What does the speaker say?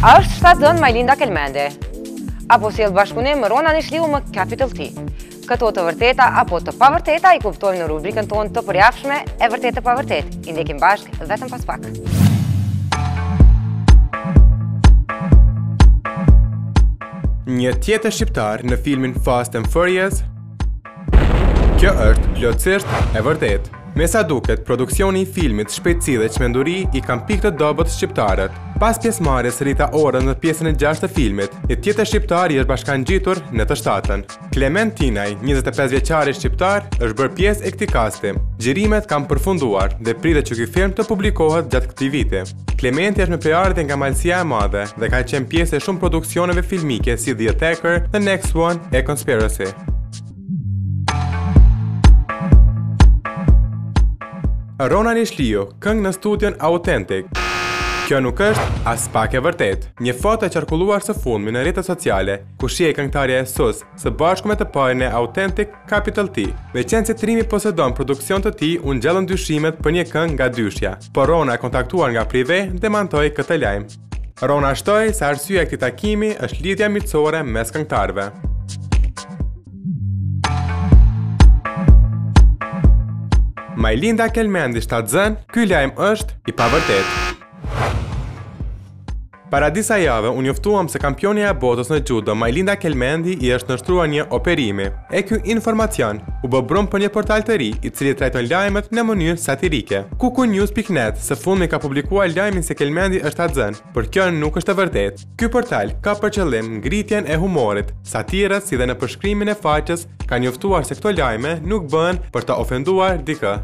është shtatzën Majlinda Kelmendi, apo sjell bashkëpunim me Rona Nishliu më Capital T. Këto të vërteta apo të pavërteta i kuptojmë në rubrikën tonë të përjashme e vërtet të pavërtet. I ndjekim bashkë vetëm pas pak. Një tjetër shqiptar në filmin Fast and Furious. Kjo është plotësisht e vërtet. Me sa duket, produksioni i filmit Shpejtësi dhe Çmenduri i kanë pikë të dobët shqiptarët. Pas pjesëmarrjes Rita Ora në pjesën e 6 të filmit, një tjetër shqiptar i është bashkangjitur në të 7-ën. Klement Tinaj, 25 vjeçari shqiptar, është bërë pjesë e këtij kasti. Xhirimet kanë përfunduar dhe pritet që ky film të publikohet gjatë këtij viti. Klementi është me prejardhje nga Malësia e Madhe dhe ka qenë pjesë e shumë produksioneve filmike si The Attacker, The Next One e Conspiracy. Rona Nishliu, këngë në studion Authentic. Kjo nuk është as pak e vërtet. Një foto e qarkulluar së fundmi në rrjetet sociale, ku shihej këngëtarja e SUS së bashku me të parin e Authentic Capital T. Veçanëse trimi posedon produksion të tij, u ngjallën dyshimet për një këngë nga dyshja, por Rona e kontaktuar nga prive demantoi këtë lajm. Rona shtoi se arsyeja e këtij takimi është lidhja miqësore mes këngëtarëve. Majlinda Kelmendi shtatzën, ky lajm është i pavërtet. Para disa jave, unë njoftuam se kampionja e botës në judo Majlinda Kelmendi i është nështruar një operimi. E ky informacion u bë brum për një portal të ri, i cili trajton lajmet në mënyrë satirike. Kukunews.net së fundmi ka publikuar lajmin se Kelmendi është shtatzën, por kjo nuk është e vërtet. Ky portal ka për qëllim ngritjen e humorit, satirës si dhe në përshkrimin e faqes ka njoftuar se këto lajme nuk bën për të ofenduar dikë.